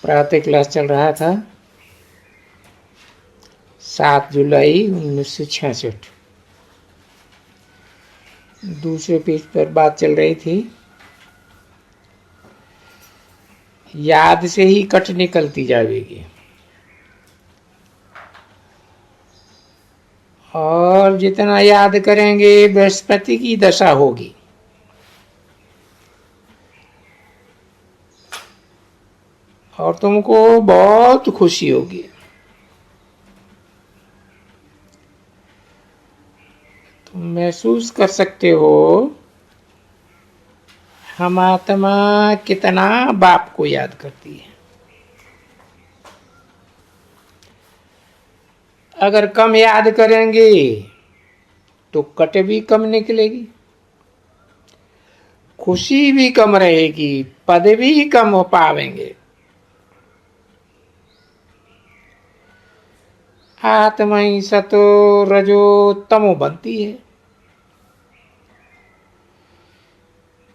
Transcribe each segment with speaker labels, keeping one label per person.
Speaker 1: प्रातः क्लास चल रहा था 7 जुलाई 1966। दूसरे पेज पर बात चल रही थी, याद से ही कट निकलती जाएगी और जितना याद करेंगे बृहस्पति की दशा होगी। और तुमको बहुत खुशी होगी। तुम महसूस कर सकते हो हम आत्मा कितना बाप को याद करती है। अगर कम याद करेंगे तो कट भी कम निकलेगी, खुशी भी कम रहेगी, पद भी कम हो पावेंगे। आत्मा ही सतो रजो तमो बनती है।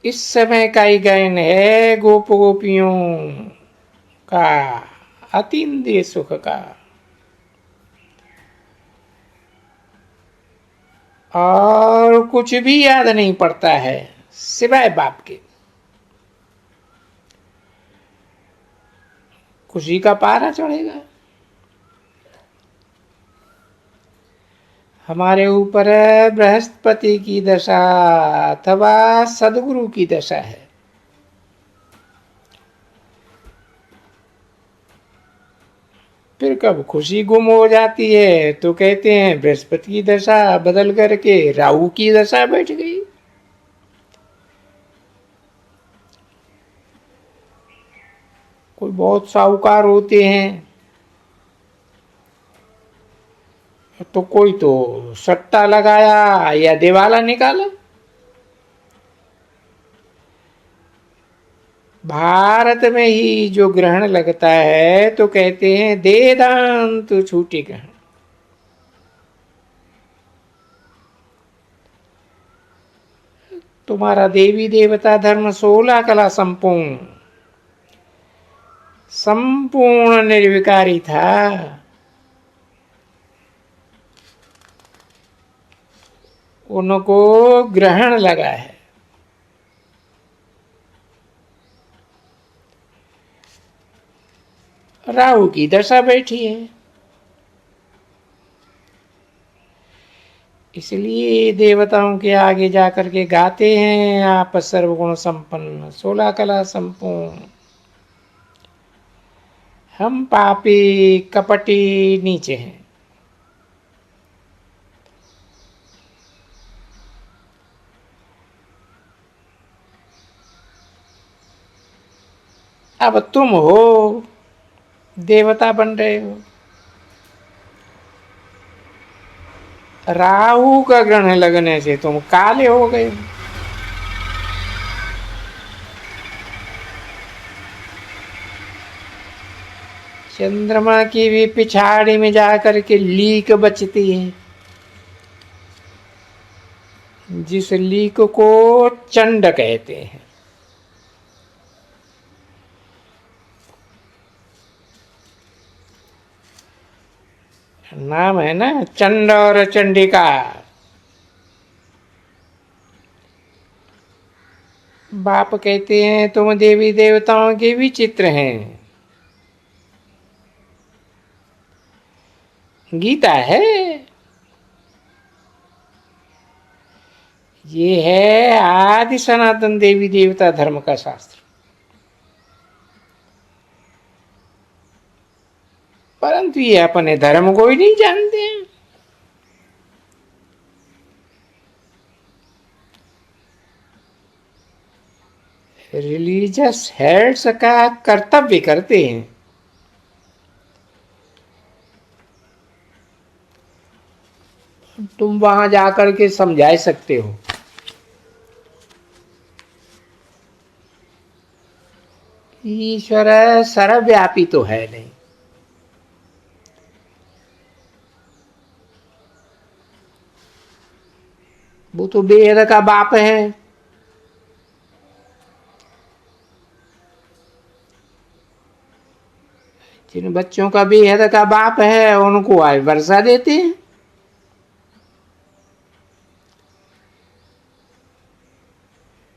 Speaker 1: इस समय का ही गायन है गोप गोपियों का, अतीन्द्रिय सुख का। और कुछ भी याद नहीं पड़ता है सिवाय बाप के। खुशी का पारा चढ़ेगा। हमारे ऊपर बृहस्पति की दशा अथवा सदगुरु की दशा है। फिर कब खुशी गुम हो जाती है तो कहते हैं बृहस्पति की दशा बदल करके राहु की दशा बैठ गई। कोई बहुत साहूकार होते हैं तो कोई तो सट्टा लगाया या दिवाला निकाला। भारत में ही जो ग्रहण लगता है तो कहते हैं देदांत छूटे ग्रहण। तुम्हारा देवी देवता धर्म 16 कला संपूर्ण संपूर्ण निर्विकारी था। उनको ग्रहण लगा है। राहु की दशा बैठी है। इसलिए देवताओं के आगे जाकर के गाते हैं आप सर्वगुण संपन्न 16 कला संपूर्ण। हम पापी कपटी नीचे हैं। अब तुम हो देवता बन रहे हो। राहु का ग्रहण लगने से तुम काले हो गए। चंद्रमा की भी पिछाड़ी में जाकर के लीक बचती है, जिस लीक को चंड कहते हैं। नाम है ना चंड और चंडिका। बाप कहते हैं तुम देवी देवताओं के भी चित्र हैं। गीता है, ये है आदि सनातन देवी देवता धर्म का शास्त्र। परंतु ये अपने धर्म को ही नहीं जानते हैं। रिलीजियस हेड्स का कर्तव्य करते हैं। तुम वहां जाकर के समझा सकते हो। ईश्वर सर्वव्यापी तो है नहीं। वो तो वेद का बाप है। जिन बच्चों का बेहद का बाप है उनको आज वर्षा देते हैं।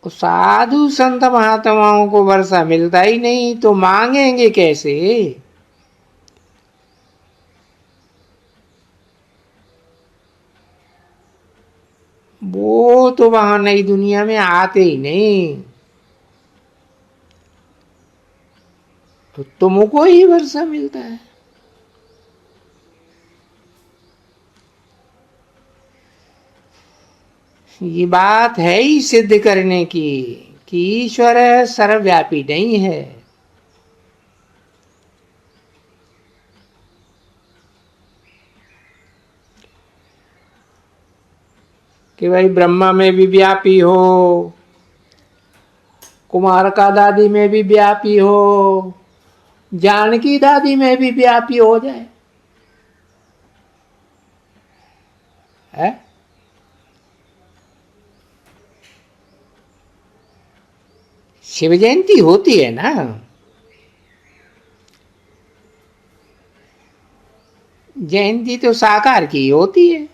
Speaker 1: तो साधु संत महात्माओं को वर्षा मिलता ही नहीं तो मांगेंगे कैसे? वो तो वहां नई दुनिया में आते ही नहीं, तो तुमको ही वर्षा मिलता है। ये बात है ही सिद्ध करने की कि ईश्वर सर्वव्यापी नहीं है। कि भाई ब्रह्मा में भी व्यापी हो, कुमार का दादी में भी व्यापी हो, जानकी दादी में भी व्यापी हो जाए है? शिव जयंती होती है ना, जयंती तो साकार की होती है।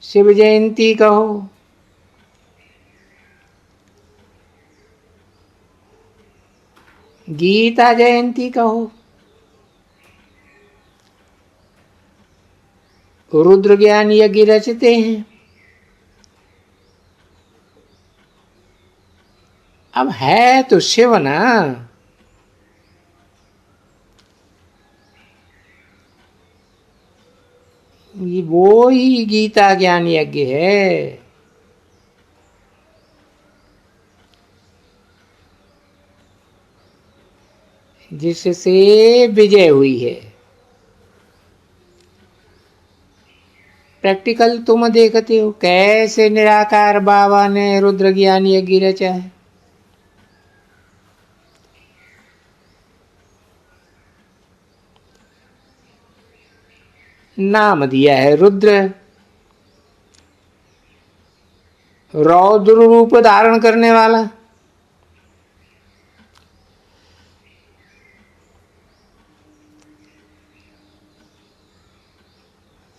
Speaker 1: शिव जयंती कहो, गीता जयंती कहो, रुद्र ज्ञान यज्ञ रचते हैं। अब है तो शिव ना, ये वो ही गीता ज्ञान यज्ञ है। जिससे विजय हुई है। प्रैक्टिकल तुम देखते हो कैसे निराकार बाबा ने रुद्र ज्ञान यज्ञ रचा है। नाम दिया है रुद्र, रौद्र रूप धारण करने वाला।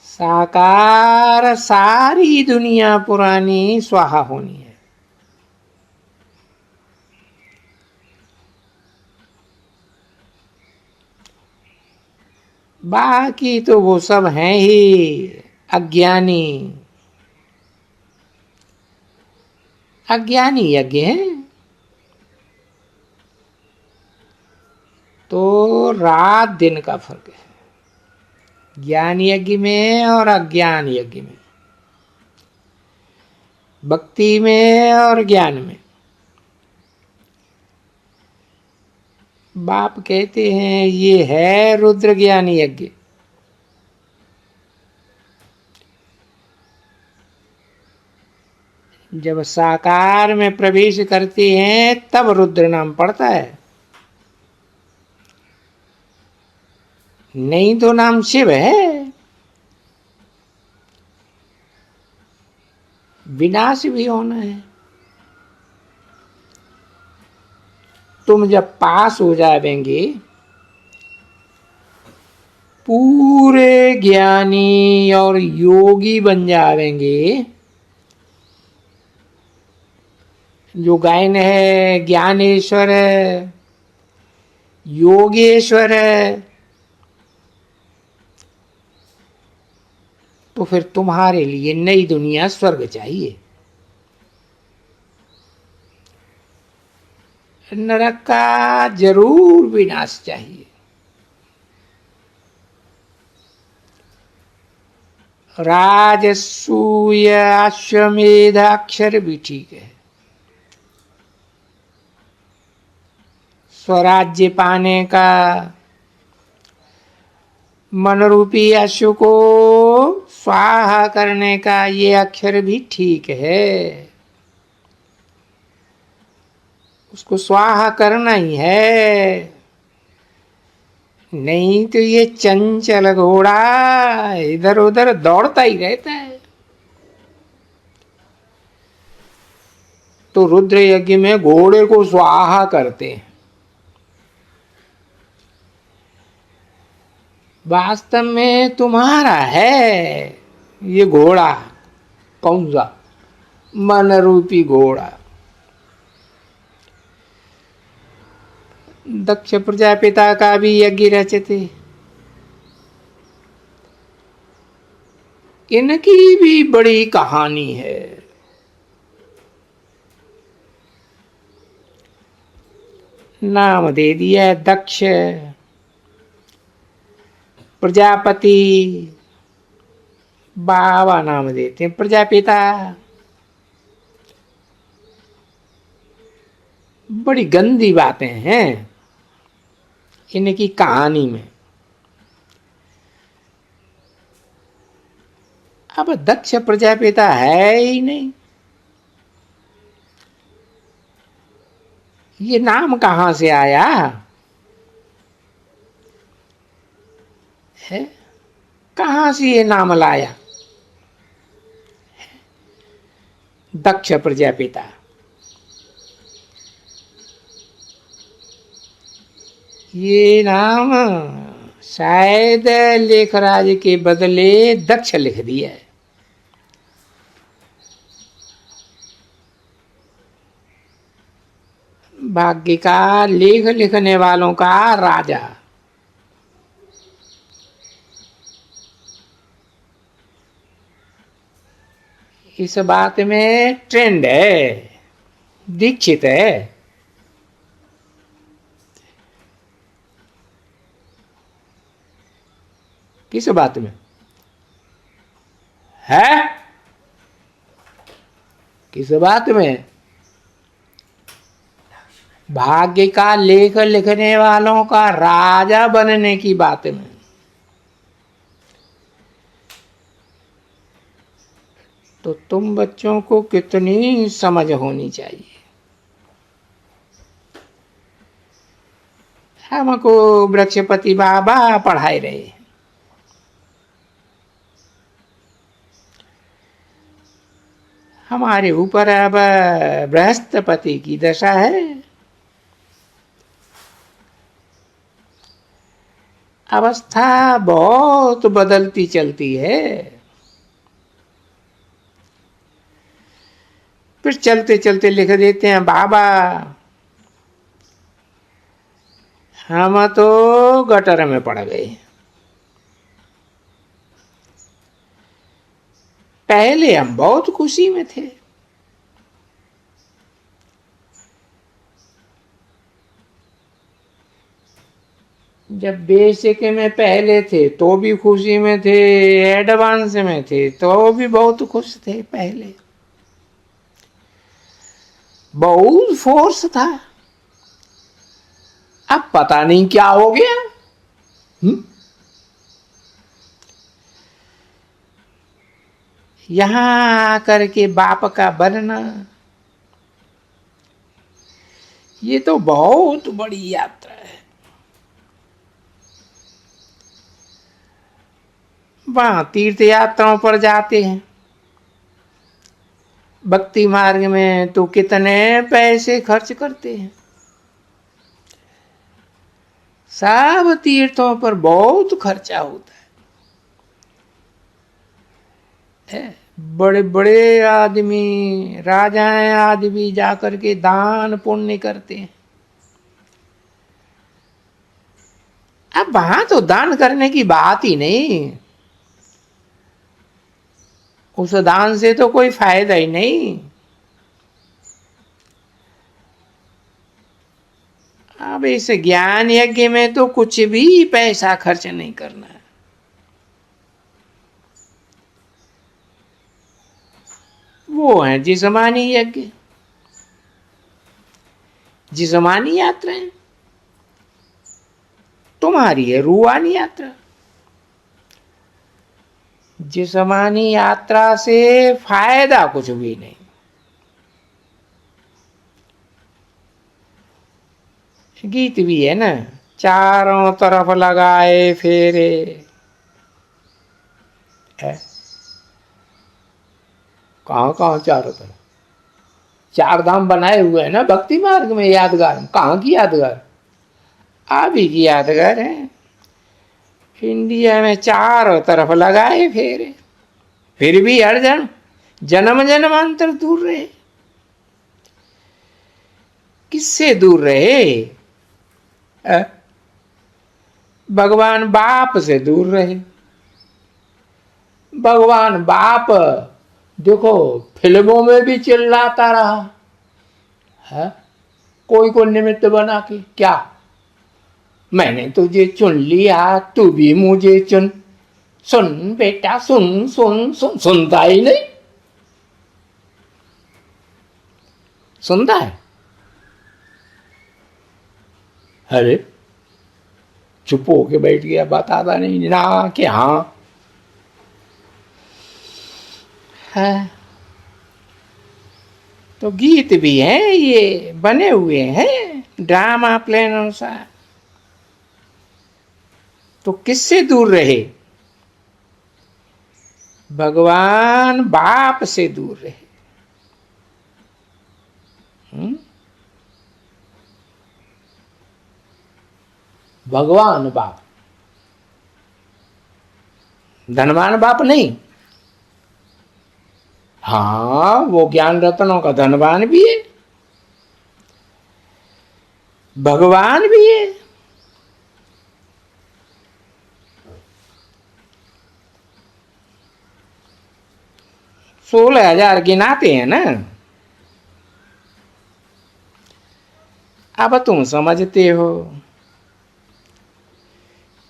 Speaker 1: साकार सारी दुनिया पुरानी स्वाहा होनी है। बाकी तो वो सब हैं ही अज्ञानी, अज्ञानी यज्ञ हैं। तो रात दिन का फर्क है ज्ञान यज्ञ में और अज्ञान यज्ञ में, भक्ति में और ज्ञान में। बाप कहते हैं ये है रुद्र ज्ञान यज्ञ। जब साकार में प्रवेश करते हैं तब रुद्र नाम पड़ता है, नहीं तो नाम शिव है। विनाश भी होना है। तुम जब पास हो जाएंगे, पूरे ज्ञानी और योगी बन जाएंगे। जो गायन है ज्ञानेश्वर है, योगेश्वर है, तो फिर तुम्हारे लिए नई दुनिया स्वर्ग चाहिए, नरक का जरूर विनाश चाहिए। राजसूय अश्वमेध अक्षर भी ठीक है। स्वराज्य पाने का मनरूपी अश्व को स्वाहा करने का ये अक्षर भी ठीक है। उसको स्वाहा करना ही है, नहीं तो ये चंचल घोड़ा इधर उधर दौड़ता ही रहता है। तो रुद्र यज्ञ में घोड़े को स्वाहा करते हैं। वास्तव में तुम्हारा है ये घोड़ा। कौन सा? मन रूपी घोड़ा। दक्ष प्रजापिता का भी यज्ञ रचते, इनकी भी बड़ी कहानी है। नाम दे दिया दक्ष प्रजापति, बाबा नाम देते हैं प्रजापिता। बड़ी गंदी बातें हैं इनकी कहानी में। अब दक्ष प्रजापिता है ही नहीं, ये नाम कहां से आया है? कहां से ये नाम लाया? दक्ष प्रजापिता। ये नाम शायद लेखराज के बदले दक्ष लिख दिया है। भाग्य का लेख लिखने वालों का राजा। इस बात में ट्रेंड है, दीक्षित है। किस बात में है? किस बात में? भाग्य का लेख लिखने वालों का राजा बनने की बात में। तो तुम बच्चों को कितनी समझ होनी चाहिए। हमको वृक्षपति बाबा पढ़ाए रहे। हमारे ऊपर अब बृहस्पति की दशा है। अवस्था बहुत बदलती चलती है। फिर चलते चलते लिख देते हैं बाबा हम तो गटर में पड़ गए। पहले हम बहुत खुशी में थे। जब बेसिक में पहले थे तो भी खुशी में थे, एडवांस में थे तो भी बहुत खुश थे। पहले बहुत फोर्स था, अब पता नहीं क्या हो गया। यहां आकर के बाप का बनना, ये तो बहुत बड़ी यात्रा है। वहां तीर्थ यात्राओं पर जाते हैं, भक्ति मार्ग में तो कितने पैसे खर्च करते हैं। सब तीर्थों पर बहुत खर्चा होता है। बड़े बड़े आदमी, राजाएं आदमी जाकर के दान पुण्य करते हैं। अब वहां तो दान करने की बात ही नहीं, उस दान से तो कोई फायदा ही नहीं। अब इस ज्ञान यज्ञ में तो कुछ भी पैसा खर्च नहीं करना है। वो है जिस्मानी यज्ञ, जिस्मानी यात्राएं। तुम्हारी है रूहानी यात्रा। जिस्मानी यात्रा से फायदा कुछ भी नहीं। गीत भी है ना, चारों तरफ लगाए फेरे। कहां कहां चारों तरफ? चार धाम बनाए हुए हैं ना भक्ति मार्ग में यादगार। कहां की यादगार? आप ही की यादगार है। इंडिया में चारों तरफ लगाए फेरे, फिर भी हर जन्म जन्मांतर दूर रहे। किससे दूर रहे? भगवान बाप से दूर रहे। भगवान बाप देखो फिल्मों में भी चिल्लाता रहा है, कोई को निमित्त बना के, क्या मैंने तुझे चुन लिया, तू भी मुझे चुन, सुन बेटा सुन सुन सुन, सुनता ही नहीं, सुनता है? अरे चुप होके बैठ गया, बताता नहीं ना कि हाँ है। तो गीत भी हैं, ये बने हुए हैं ड्रामा प्लान अनुसार। तो किससे दूर रहे? भगवान बाप से दूर रहे। भगवान बाप, धनवान बाप नहीं। हाँ, वो ज्ञान रत्नों का धनवान भी है, भगवान भी है। सोलह 16,000 गिनाते हैं ना। अब तुम समझते हो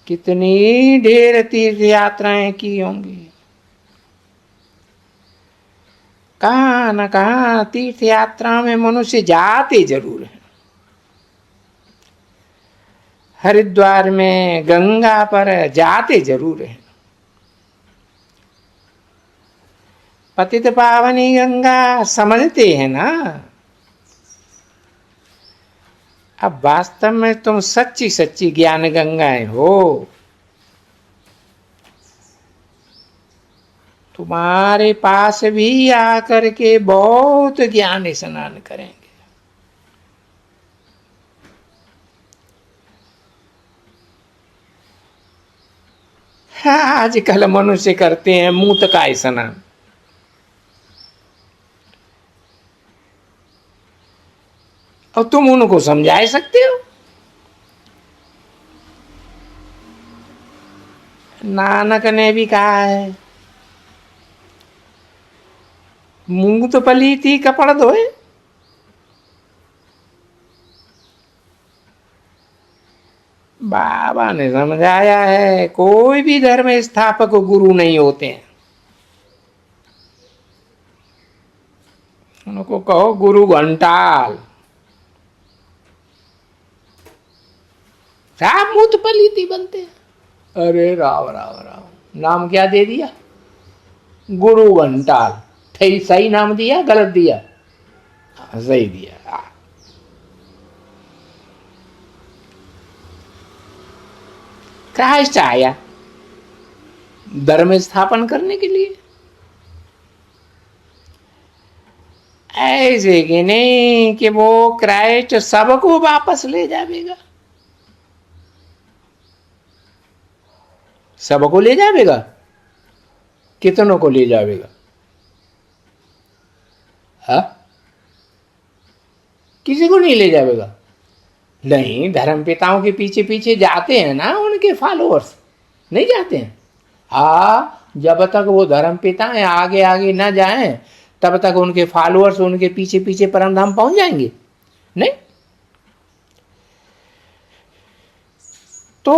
Speaker 1: कितनी ढेर तीर्थ यात्राएं की होंगी। कहां न कहां तीर्थ यात्रा में मनुष्य जाते जरूर है। हरिद्वार में गंगा पर जाते जरूर है। पतित पावनी गंगा समझते हैं ना। अब वास्तव में तुम सच्ची सच्ची ज्ञान गंगाएं हो। तुम्हारे पास भी आकर के बहुत ज्ञान स्नान करेंगे। आजकल मनुष्य करते हैं मूत का स्नान। और तुम उनको समझा सकते हो? नानक ने भी कहा है, मूंग तो पली थी कपड़ धोए। बाबा ने समझाया है, कोई भी धर्म स्थापक गुरु नहीं होते हैं। उनको कहो गुरु घंटाल। साहब मुंह तो पलीती बनते हैं। अरे राव राव राव, नाम क्या दे दिया? गुरु घंटाल। सही नाम दिया गलत दिया? सही दिया। क्राइस्ट आया धर्म स्थापन करने के लिए, ऐसे कि नहीं कि वो क्राइस्ट सबको वापस ले जाएगा। सबको ले जाएगा? कितनों को ले जाएगा? हाँ, किसी को नहीं ले जाएगा। नहीं, धर्म पिताओं के पीछे पीछे जाते हैं ना उनके फॉलोअर्स, नहीं जाते हैं? हाँ, जब तक वो धर्म पिताएं आगे आगे ना जाएं तब तक उनके फॉलोअर्स उनके पीछे पीछे परम धाम पहुंच जाएंगे? नहीं। तो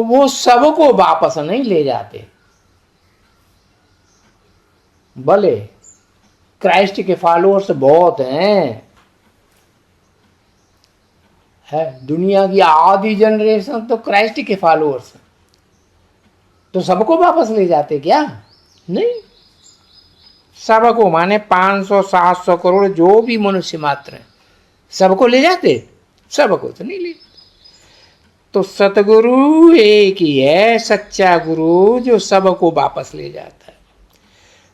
Speaker 1: वो सबको वापस नहीं ले जाते। भले क्राइस्ट के फॉलोअर्स बहुत हैं, है दुनिया की आधी जनरेशन तो क्राइस्ट के फॉलोअर्स, तो सबको वापस ले जाते क्या? नहीं। सबको माने 500-700 करोड़ जो भी मनुष्य मात्र है, सबको ले जाते? सबको तो नहीं ले। तो सतगुरु एक ही है, सच्चा गुरु जो सबको वापस ले जाता है,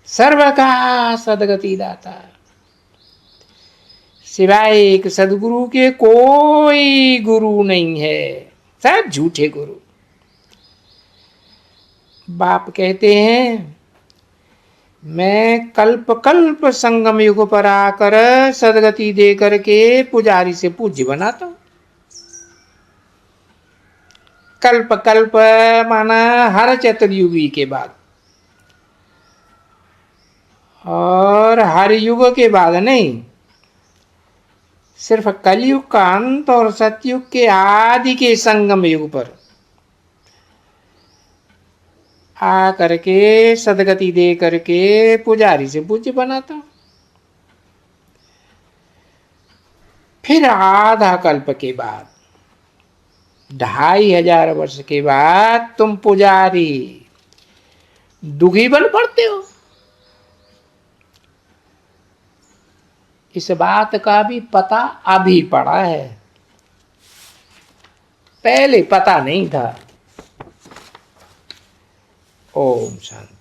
Speaker 1: सर्व का सदगति दाता। सिवाय एक सदगुरु के कोई गुरु नहीं है, सब झूठे गुरु। बाप कहते हैं मैं कल्प कल्प संगम युग पर आकर सदगति दे करके पुजारी से पूज्य बनाता हूं। कल्प कल्प माना हर चतुर्युगी के बाद, और हर युग के बाद नहीं, सिर्फ कलयुग का अंत और सतयुग के आदि के संगम युग पर आ करके सदगति दे करके पुजारी से पूज्य बनाता हूं। फिर आधा कल्प के बाद 2500 वर्ष के बाद तुम पुजारी दुखी बन पड़ते हो। इस बात का भी पता अभी पड़ा है, पहले पता नहीं था। ओम शांति।